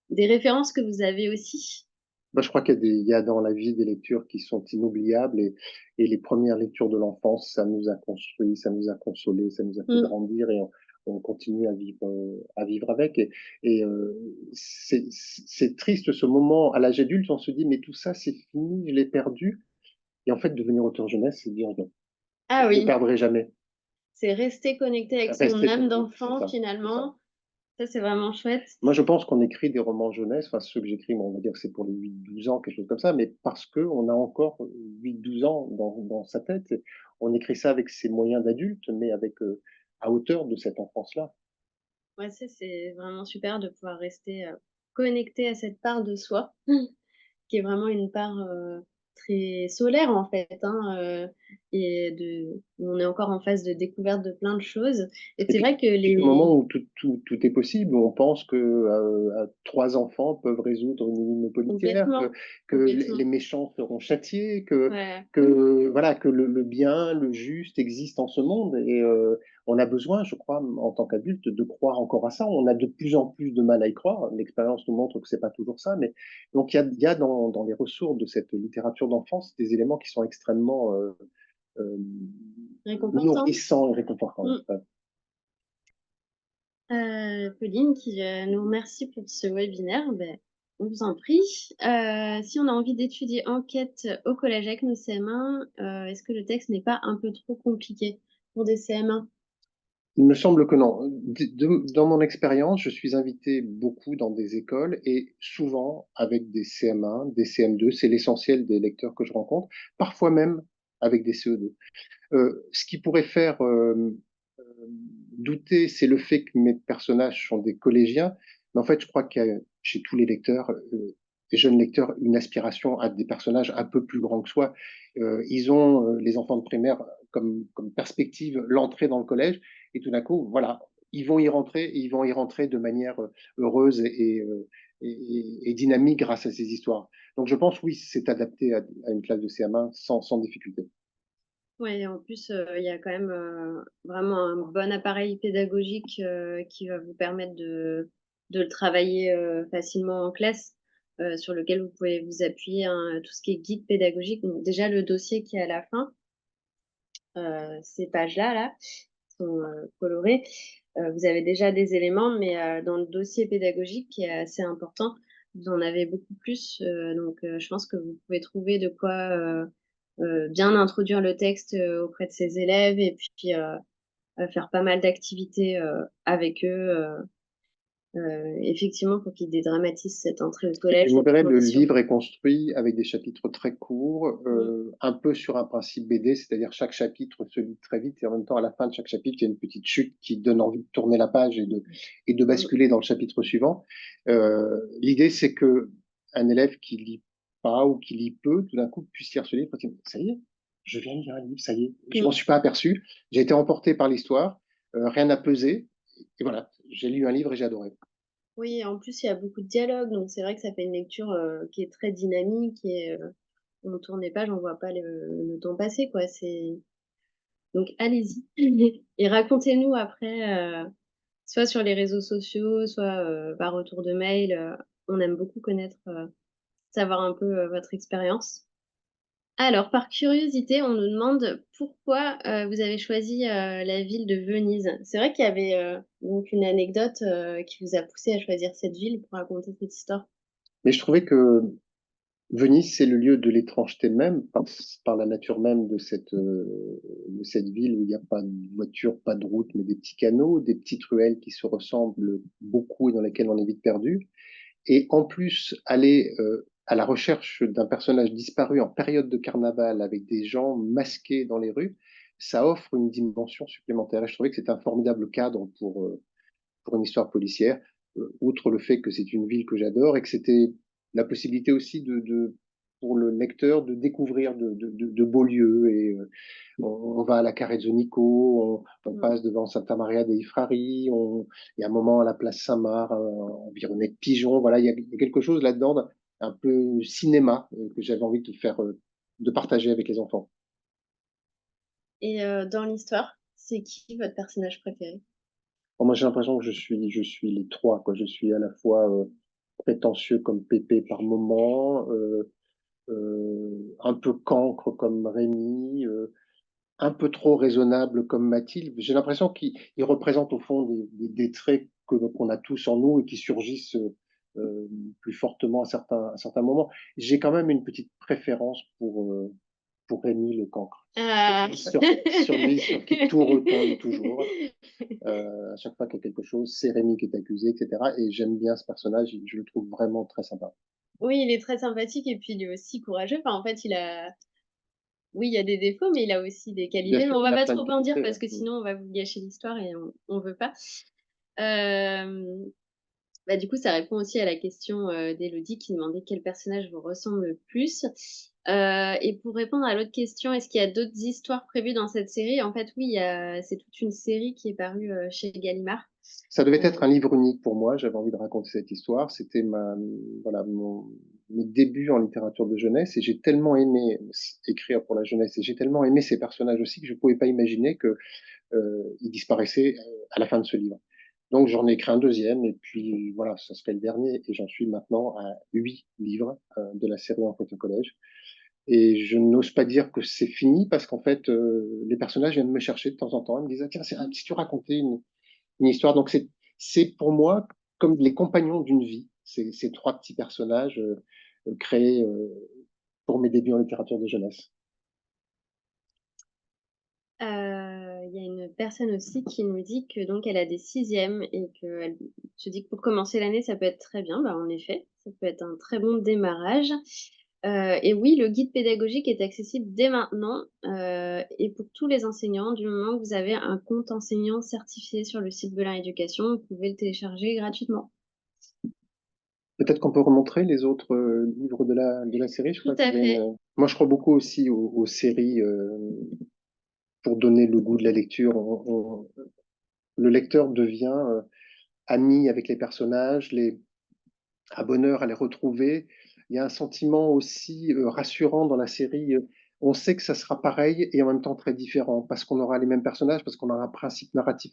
des références que vous avez aussi? Moi, je crois il y a dans la vie des lectures qui sont inoubliables et les premières lectures de l'enfance, ça nous a construit, ça nous a consolé, ça nous a fait Mmh. grandir et on continue à vivre avec. Et c'est triste ce moment à l'âge adulte, on se dit, mais tout ça, c'est fini, je l'ai perdu. Et en fait, devenir auteur jeunesse, c'est dire non, Ah je ne le oui. perdrai jamais. c'est rester connecté avec son Rester âme connecté, c'est d'enfant ça, c'est ça. finalement. Ça, c'est vraiment chouette. Moi, je pense qu'on écrit des romans jeunesse, enfin ceux que j'écris, on va dire que c'est pour les 8-12 ans, quelque chose comme ça, mais parce qu'on a encore 8-12 ans dans sa tête. On écrit ça avec ses moyens d'adulte, mais avec à hauteur de cette enfance-là. Ouais, ça, c'est vraiment super de pouvoir rester connecté à cette part de soi, qui est vraiment une part très solaire en fait, hein, on est encore en phase de découverte de plein de choses. Et Et c'est puis, vrai que puis le moment les où tout est possible, où on pense que trois enfants peuvent résoudre une énigme policière, complètement, que les complètement, méchants seront châtiés, ouais, voilà, que le bien, le juste existe en ce monde. Et on a besoin, je crois, en tant qu'adulte, de croire encore à ça. On a de plus en plus de mal à y croire. L'expérience nous montre que c'est pas toujours ça. Mais donc il y a dans les ressources de cette littérature d'enfance des éléments qui sont extrêmement euh, réconfortant. nourrissants et réconfortants. Mm. Pauline qui nous remercie pour ce webinaire. Ben, on vous en prie. Si on a envie d'étudier enquête au collège avec nos CM1, est-ce que le texte n'est pas un peu trop compliqué pour des CM1? Il me semble que non. Dans mon expérience, je suis invité beaucoup dans des écoles et souvent avec des CM1, des CM2, c'est l'essentiel des lecteurs que je rencontre, parfois même avec des CE2. Ce qui pourrait faire euh, douter, c'est le fait que mes personnages sont des collégiens, mais en fait, je crois qu'il y a chez tous les lecteurs, des jeunes lecteurs, une aspiration à des personnages un peu plus grands que soi. Ils ont, les enfants de primaire, comme perspective l'entrée dans le collège, et tout d'un coup, voilà, ils vont y rentrer, et ils vont y rentrer de manière heureuse et dynamique grâce à ces histoires. Donc je pense, oui, c'est adapté à une classe de CM1 sans difficulté. Oui, en plus, il y a quand même vraiment un bon appareil pédagogique qui va vous permettre de le travailler facilement en classe, sur lequel vous pouvez vous appuyer, hein, tout ce qui est guide pédagogique. Donc, déjà, le dossier qui est à la fin, ces pages-là, là, sont colorées. Vous avez déjà des éléments, mais dans le dossier pédagogique qui est assez important, vous en avez beaucoup plus. Donc, je pense que vous pouvez trouver de quoi bien introduire le texte auprès de ses élèves et puis faire pas mal d'activités avec eux, effectivement, pour qu'ils dédramatisent cette entrée au Et collège, je me cette verrais, le transition. livre est construit avec des chapitres très courts, Mm. un peu sur un principe BD, c'est-à-dire chaque chapitre se lit très vite et en même temps, à la fin de chaque chapitre, il y a une petite chute qui donne envie de tourner la page et de Mm. basculer dans le chapitre suivant. L'idée, c'est que un élève qui lit pas ou qui lit peu, tout d'un coup, puisse lire ce livre et dire, ça y est, je viens de lire un livre, ça y est, je m'en Mm. suis pas aperçu, j'ai été emporté par l'histoire, rien n'a pesé, et voilà, j'ai lu un livre et j'ai adoré. Oui, en plus, il y a beaucoup de dialogues, donc c'est vrai que ça fait une lecture qui est très dynamique et on tourne les pages, on voit pas le temps passer, quoi. Donc, allez-y. Et racontez-nous après, soit sur les réseaux sociaux, soit par retour de mail. On aime beaucoup connaître, savoir un peu votre expérience. Alors, par curiosité, on nous demande pourquoi vous avez choisi la ville de Venise. C'est vrai qu'il y avait donc une anecdote qui vous a poussé à choisir cette ville pour raconter cette histoire. Mais je trouvais que Venise, c'est le lieu de l'étrangeté même, par la nature même de cette ville où il n'y a pas de voiture, pas de route, mais des petits canaux, des petites ruelles qui se ressemblent beaucoup et dans lesquelles on est vite perdu. Et en plus, aller à la recherche d'un personnage disparu en période de carnaval avec des gens masqués dans les rues, ça offre une dimension supplémentaire. Et je trouvais que c'était un formidable cadre pour une histoire policière, outre le fait que c'est une ville que j'adore et que c'était la possibilité aussi pour le lecteur de découvrir de beaux lieux. Et on va à la Carrezzonico, on Mm. passe devant Santa Maria dei Frari, il y a un moment à la place Saint-Marc, environné de pigeons. Voilà, il y a quelque chose là-dedans, un peu cinéma, que j'avais envie de faire, de partager avec les enfants. Et dans l'histoire, c'est qui votre personnage préféré? Bon, moi, j'ai l'impression que je suis les trois, quoi. Je suis à la fois prétentieux comme Pépé par moment, un peu cancre comme Rémi, un peu trop raisonnable comme Mathilde. J'ai l'impression qu'il représente au fond des traits qu'on a tous en nous et qui surgissent plus fortement à certains moments. J'ai quand même une petite préférence pour Rémi le cancre. Ah. Sur lui, sur qui tout retombe toujours. À chaque fois qu'il y a quelque chose, c'est Rémi qui est accusé, etc. Et j'aime bien ce personnage, je le trouve vraiment très sympa. Oui, il est très sympathique et puis il est aussi courageux. Enfin, en fait, oui, il y a des défauts, mais il a aussi des Bien qualités. Mais sûr, on va il a pas plein trop de en dire qualités. parce que Ouais. sinon on va vous gâcher l'histoire et on veut pas. Euh, Bah, du coup, ça répond aussi à la question d'Élodie qui demandait quel personnage vous ressemble le plus. Et pour répondre à l'autre question, est-ce qu'il y a d'autres histoires prévues dans cette série? En fait, oui, c'est toute une série qui est parue chez Gallimard. Ça devait Euh, être un livre unique pour moi. J'avais envie de raconter cette histoire. C'était voilà, mes débuts en littérature de jeunesse et j'ai tellement aimé écrire pour la jeunesse et j'ai tellement aimé ces personnages aussi que je ne pouvais pas imaginer que ils disparaissaient à la fin de ce livre. Donc j'en ai écrit un deuxième et puis voilà, ça serait le dernier et j'en suis maintenant à 8 livres de la série Enquête au collège. Et je n'ose pas dire que c'est fini parce qu'en fait, les personnages viennent me chercher de temps en temps. Ils me disent, ah, tiens, si tu racontais une histoire. Donc c'est pour moi comme les compagnons d'une vie, ces trois petits personnages créés pour mes débuts en littérature de jeunesse. Il y a une personne aussi qui nous dit que donc elle a des sixièmes et qu'elle se dit que pour commencer l'année, ça peut être très bien. Bah, en effet, ça peut être un très bon démarrage. Et oui, le guide pédagogique est accessible dès maintenant et pour tous les enseignants, du moment que vous avez un compte enseignant certifié sur le site Belin Éducation, vous pouvez le télécharger gratuitement. Peut-être qu'on peut remontrer les autres livres de la série. Je Tout crois à qu'il y a fait. Moi, je crois beaucoup aussi aux séries pour donner le goût de la lecture. Le lecteur devient ami avec les personnages, à bonheur à les retrouver. Il y a un sentiment aussi rassurant dans la série. On sait que ça sera pareil et en même temps très différent parce qu'on aura les mêmes personnages, parce qu'on aura un principe narratif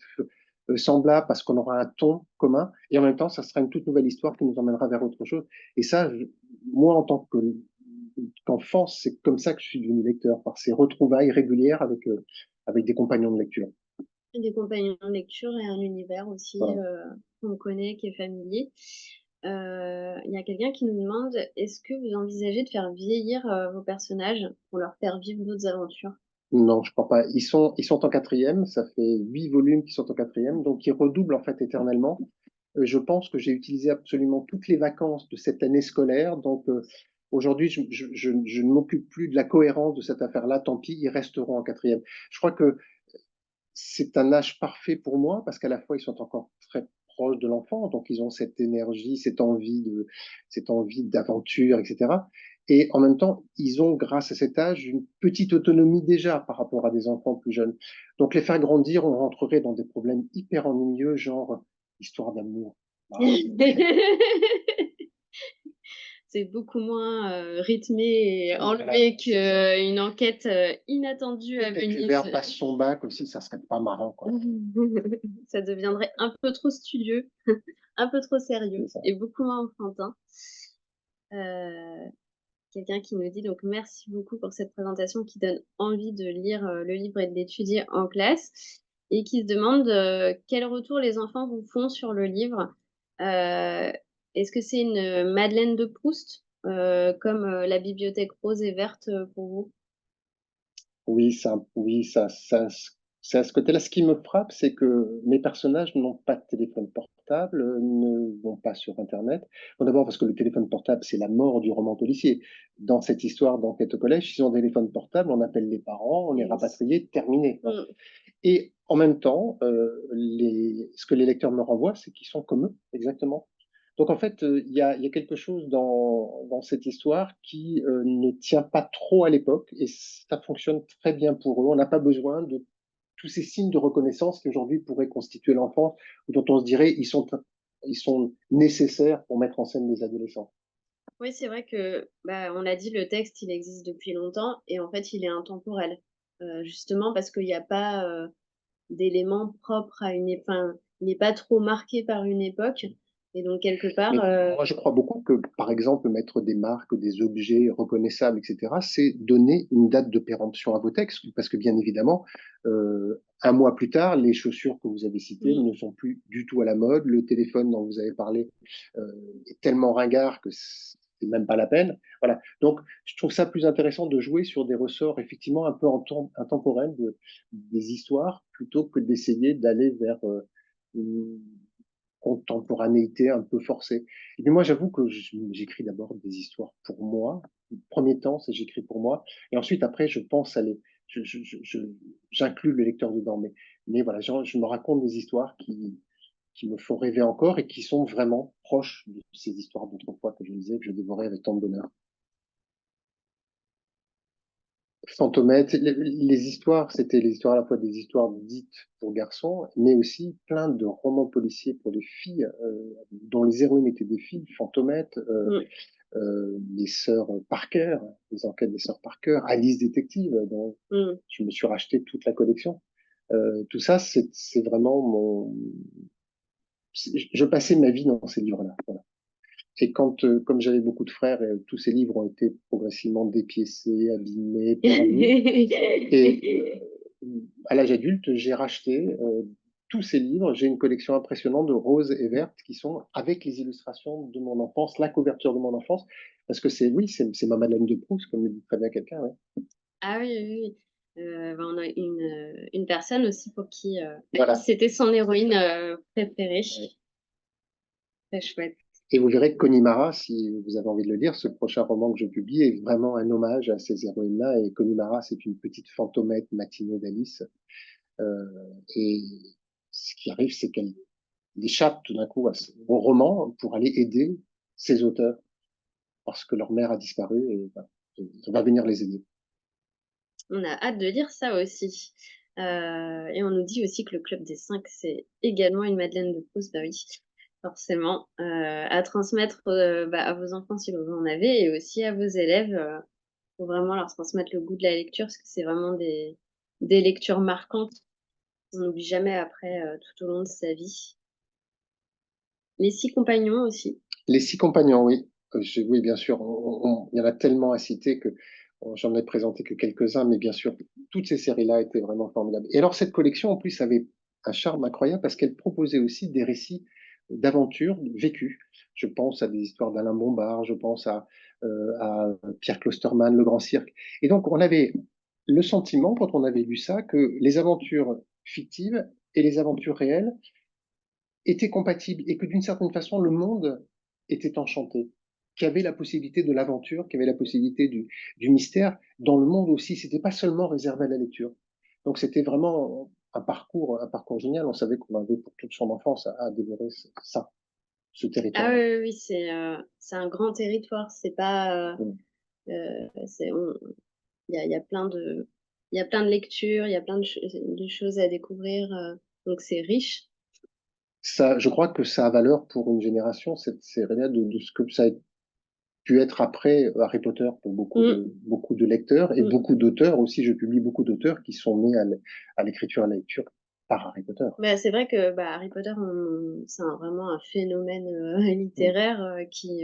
semblable, parce qu'on aura un ton commun et en même temps, ça sera une toute nouvelle histoire qui nous emmènera vers autre chose. Et ça, moi, en tant qu'enfant, c'est comme ça que je suis devenu lecteur, par ces retrouvailles régulières avec des compagnons de lecture. Des compagnons de lecture et un univers aussi Voilà. qu'on connaît, qui est familier. Il y a quelqu'un qui nous demande, est-ce que vous envisagez de faire vieillir vos personnages pour leur faire vivre d'autres aventures? Non, je crois pas. Ils sont en quatrième. Ça fait 8 volumes qui sont en quatrième, donc ils redoublent en fait éternellement. Je pense que j'ai utilisé absolument toutes les vacances de cette année scolaire. Donc aujourd'hui, je ne m'occupe plus de la cohérence de cette affaire-là. Tant pis, ils resteront en quatrième. Je crois que c'est un âge parfait pour moi parce qu'à la fois ils sont encore très proches de l'enfant, donc ils ont cette énergie, cette envie d'aventure, etc. Et en même temps, ils ont, grâce à cet âge, une petite autonomie déjà par rapport à des enfants plus jeunes. Donc les faire grandir, on rentrerait dans des problèmes hyper ennuyeux, genre histoire d'amour. Ah, C'est beaucoup moins rythmé et voilà, enlevé c'est ça. qu'une enquête inattendue à Et que venir. Hubert passe son bac aussi, ça serait pas marrant, quoi. Ça deviendrait un peu trop studieux, un peu trop C'est sérieux ça. et beaucoup moins enfantin. Euh, Quelqu'un qui nous dit donc merci beaucoup pour cette présentation qui donne envie de lire le livre et de l'étudier en classe et qui se demande quel retour les enfants vous font sur le livre. Euh, Est-ce que c'est une Madeleine de Proust comme la bibliothèque rose et verte pour vous? Oui, c'est à ce côté-là. Ce qui me frappe, c'est que mes personnages n'ont pas de téléphone portable, ne vont pas sur Internet. Bon, d'abord parce que le téléphone portable, c'est la mort du roman policier. Dans cette histoire d'enquête au collège, ils ont un téléphone portable, on appelle les parents, on est Eh oui. rapatrié, terminé. Mm. Et en même temps, ce que les lecteurs me renvoient, c'est qu'ils sont comme eux, exactement. Donc en fait, il y a quelque chose dans cette histoire qui ne tient pas trop à l'époque et ça fonctionne très bien pour eux. On n'a pas besoin de tous ces signes de reconnaissance qui aujourd'hui pourraient constituer l'enfance, dont on se dirait ils sont nécessaires pour mettre en scène les adolescents. Oui, c'est vrai que, bah, on l'a dit, le texte, il existe depuis longtemps et en fait, il est intemporel. Justement parce qu'il n'y a pas d'éléments propres à une époque, enfin, il n'est pas trop marqué par une époque. Et donc, quelque part, Mais moi, je crois beaucoup que, par exemple, mettre des marques, des objets reconnaissables, etc., c'est donner une date de péremption à vos textes, parce que bien évidemment, un mois plus tard, les chaussures que vous avez citées mm, ne sont plus du tout à la mode. Le téléphone dont vous avez parlé est tellement ringard que c'est même pas la peine. Voilà. Donc, je trouve ça plus intéressant de jouer sur des ressorts effectivement un peu intemporels des histoires plutôt que d'essayer d'aller vers une contemporanéité un peu forcée. Et puis moi, j'avoue que j'écris d'abord des histoires pour moi. Le premier temps, c'est j'écris pour moi. Et ensuite, après, je pense à les, j'inclus le lecteur dedans. Mais voilà, je me raconte des histoires qui me font rêver encore et qui sont vraiment proches de ces histoires d'autrefois que je lisais, que je dévorais avec tant de bonheur. Fantomette, les histoires, c'était les histoires à la fois des histoires dites pour garçons, mais aussi plein de romans policiers pour les filles, dont les héroïnes étaient des filles. Fantomette, Mm, les sœurs Parker, les enquêtes des sœurs Parker, Alice Détective, dont mm. je me suis racheté toute la collection. Tout ça, c'est vraiment mon. Je passais ma vie dans ces livres-là. Voilà. Et quand, comme j'avais beaucoup de frères, tous ces livres ont été progressivement dépiécés, abîmés, perdus. Et à l'âge adulte, j'ai racheté tous ces livres. J'ai une collection impressionnante de roses et vertes qui sont avec les illustrations de mon enfance, la couverture de mon enfance, parce que c'est, oui, c'est ma Madeleine de Proust, comme le dit très bien quelqu'un. Ouais. Ah oui, oui, oui. Bah, on a une personne aussi pour qui Voilà. c'était son héroïne préférée. Ouais. Très chouette. Et vous verrez que Connemara, si vous avez envie de le lire, ce prochain roman que je publie est vraiment un hommage à ces héroïnes-là. Et Connemara, c'est une petite fantomette matinée d'Alice. Euh, et ce qui arrive, c'est qu'elle échappe tout d'un coup au roman pour aller aider ses auteurs parce que leur mère a disparu et ben, on va venir les aider. On a hâte de lire ça aussi. Et on nous dit aussi que le Club des 5, c'est également une Madeleine de Proust. Bah oui, forcément. À transmettre bah, à vos enfants si vous en avez et aussi à vos élèves pour vraiment leur transmettre le goût de la lecture parce que c'est vraiment des lectures marquantes. On n'oublie jamais après tout au long de sa vie. Les 6 compagnons aussi. Les six compagnons, oui. Oui, bien sûr. Il y en a tellement à citer que j'en ai présenté que quelques-uns, mais bien sûr, toutes ces séries-là étaient vraiment formidables. Et alors, cette collection, en plus, avait un charme incroyable parce qu'elle proposait aussi des récits d'aventures vécues. Je pense à des histoires d'Alain Bombard, je pense à Pierre Klosterman, Le Grand Cirque. Et donc, on avait le sentiment, quand on avait lu ça, que les aventures fictives et les aventures réelles étaient compatibles et que d'une certaine façon, le monde était enchanté, qu'il y avait la possibilité de l'aventure, qu'il y avait la possibilité du mystère dans le monde aussi. C'était pas seulement réservé à la lecture. Donc c'était vraiment un parcours génial. On savait qu'on avait pour toute son enfance à dévorer ça, ce Ah territoire-là. oui, oui, oui, c'est un grand territoire. C'est pas, Mm. c'est, il y a plein il y a plein de lectures, il y a plein de choses à découvrir. Donc c'est riche. Ça, je crois que ça a valeur pour une génération, cette série-là, de ce que ça a pu être après Harry Potter pour Mm, beaucoup de lecteurs et mm. beaucoup d'auteurs aussi. Je publie beaucoup d'auteurs qui sont nés à l'écriture et à la lecture par Harry Potter. Bah, c'est vrai que bah, Harry Potter, c'est vraiment un phénomène Mm. littéraire qui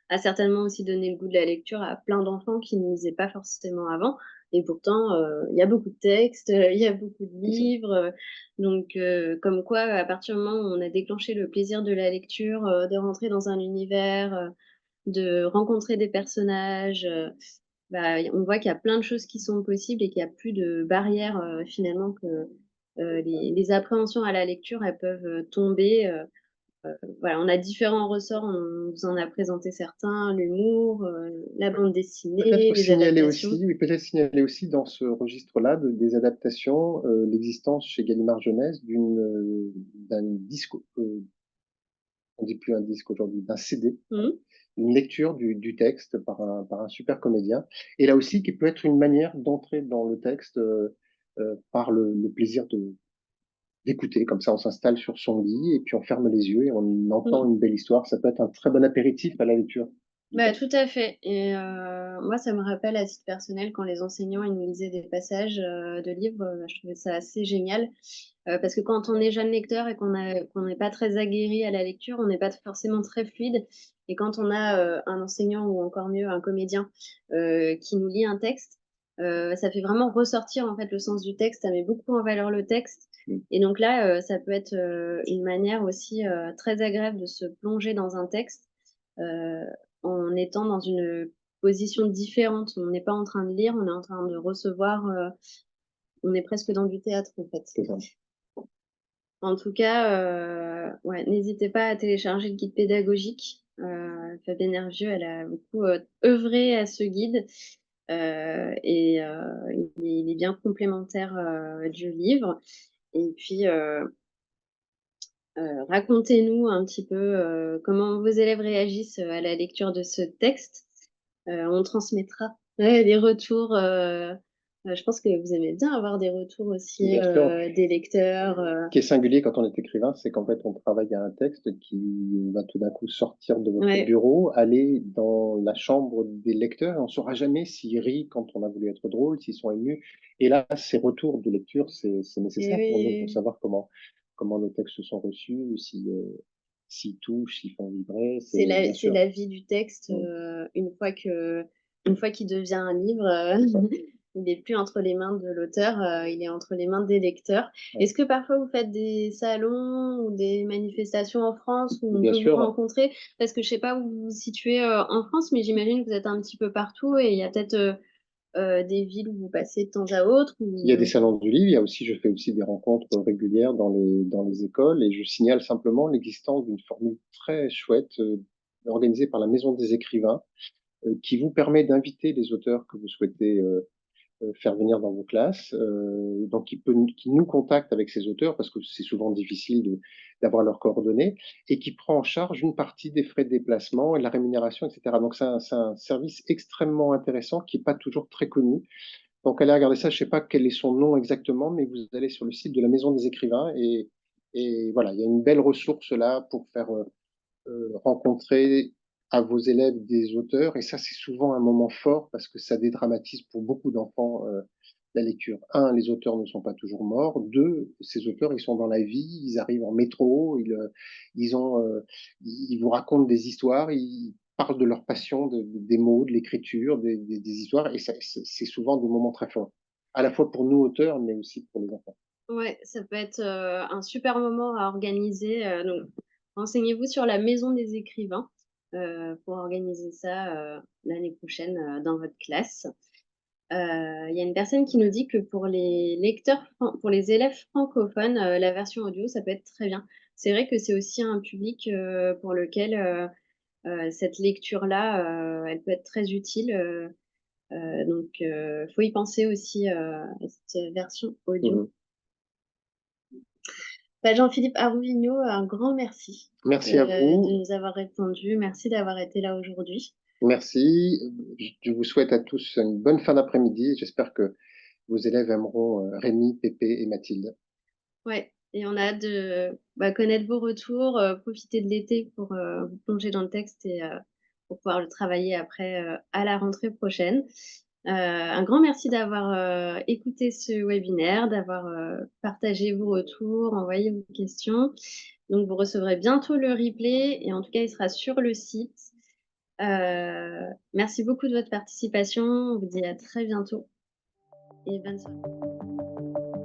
a certainement aussi donné le goût de la lecture à plein d'enfants qui ne lisaient pas forcément avant. Et pourtant, il y a beaucoup de textes, il y a beaucoup de C'est ça. livres. Donc, comme quoi, à partir du moment où on a déclenché le plaisir de la lecture, de rentrer dans un univers, de rencontrer des personnages, bah, on voit qu'il y a plein de choses qui sont possibles et qu'il n'y a plus de barrières finalement que les appréhensions à la lecture, elles peuvent tomber. Voilà, on a différents ressorts, on vous en a présenté certains, l'humour, la bande dessinée, Peut-être les signaler adaptations. aussi, oui, peut-être signaler aussi dans ce registre-là des adaptations, l'existence chez Gallimard Jeunesse d'un disque, on dit plus un disque aujourd'hui, d'un CD, voilà, Mhm. une lecture du texte par un super comédien. Et là aussi, qui peut être une manière d'entrer dans le texte par le plaisir d'écouter. Comme ça, on s'installe sur son lit et puis on ferme les yeux et on entend Mhm. une belle histoire. Ça peut être un très bon apéritif à la lecture du Bah, texte. tout à fait. Et moi, ça me rappelle à titre personnel quand les enseignants ils nous lisaient des passages de livres, je trouvais ça assez génial. Parce que quand on est jeune lecteur et qu'on n'est pas très aguerri à la lecture, on n'est pas forcément très fluide. Et quand on a un enseignant ou encore mieux un comédien qui nous lit un texte, ça fait vraiment ressortir en fait le sens du texte. Ça met beaucoup en valeur le texte. Mm. Et donc là, ça peut être une manière aussi très agréable de se plonger dans un texte. Euh, en étant dans une position différente. On n'est pas en train de lire, on est en train de recevoir, on est presque dans du théâtre, en fait. C'est ça. En tout cas, ouais, n'hésitez pas à télécharger le guide pédagogique. Fabienne Hervieux, elle a beaucoup, œuvré à ce guide, et il est bien complémentaire, du livre. Et puis, racontez-nous un petit peu, comment vos élèves réagissent, à la lecture de ce texte. On transmettra, ouais, les retours, je pense que vous aimez bien avoir des retours aussi, Bien sûr. des lecteurs, Ce qui est singulier quand on est écrivain, c'est qu'en fait, on travaille à un texte qui va tout d'un coup sortir de votre ouais, bureau, aller dans la chambre des lecteurs, et on ne saura jamais s'ils rient quand on a voulu être drôle, s'ils sont émus. Et là, ces retours de lecture, c'est et nécessaire pour nous, pour oui, savoir comment nos textes sont reçus, s'ils touchent, s'ils font vibrer. C'est bien c'est sûr. la vie du texte, Mm. une fois qu'il devient un livre, il est plus entre les mains de l'auteur, il est entre les mains des lecteurs. Ouais. Est-ce que parfois vous faites des salons ou des manifestations en France où on Bien peut vous sûr. rencontrer? Parce que je sais pas où vous vous situez, en France, mais j'imagine que vous êtes un petit peu partout et il y a peut-être, des villes où vous passez de temps à autre Il y a des ou salons du livre, je fais aussi des rencontres régulières dans les écoles, et je signale simplement l'existence d'une formule très chouette organisée par la Maison des écrivains qui vous permet d'inviter les auteurs que vous souhaitez faire venir dans vos classes, donc qui nous contacte avec ces auteurs parce que c'est souvent difficile d'avoir leurs coordonnées, et qui prend en charge une partie des frais de déplacement et de la rémunération, etc. Donc c'est un service extrêmement intéressant qui n'est pas toujours très connu. Donc allez regarder ça, je ne sais pas quel est son nom exactement, mais vous allez sur le site de la Maison des écrivains, et voilà, il y a une belle ressource là pour faire rencontrer à vos élèves des auteurs, et ça c'est souvent un moment fort parce que ça dédramatise pour beaucoup d'enfants la lecture. Un, les auteurs ne sont pas toujours morts. Deux, ces auteurs, ils sont dans la vie, ils arrivent en métro, ils vous racontent des histoires, ils parlent de leur passion, des mots, de l'écriture, des histoires, et c'est souvent des moments très forts, à la fois pour nous auteurs, mais aussi pour les enfants. ouais, ça peut être, un super moment à organiser, donc renseignez-vous sur la Maison des écrivains, pour organiser ça, l'année prochaine, dans votre classe. Il y a une personne qui nous dit que pour les élèves francophones, la version audio, ça peut être très bien. C'est vrai que c'est aussi un public, pour lequel, cette lecture-là, elle peut être très utile, donc faut y penser aussi, à cette version audio. Mhm. Bah, Jean-Philippe Arouvigno, un grand merci, Merci à de vous. nous avoir répondu. Merci d'avoir été là aujourd'hui. Merci. Je vous souhaite à tous une bonne fin d'après-midi. J'espère que vos élèves aimeront Rémi, Pépé et Mathilde. Ouais, et on a hâte de, bah, connaître vos retours, profiter de l'été pour, vous plonger dans le texte et pour pouvoir le travailler après, à la rentrée prochaine. Un grand merci d'avoir, écouté ce webinaire, d'avoir, partagé vos retours, envoyé vos questions. Donc vous recevrez bientôt le replay et en tout cas, il sera sur le site. Merci beaucoup de votre participation. On vous dit à très bientôt et bonne soirée.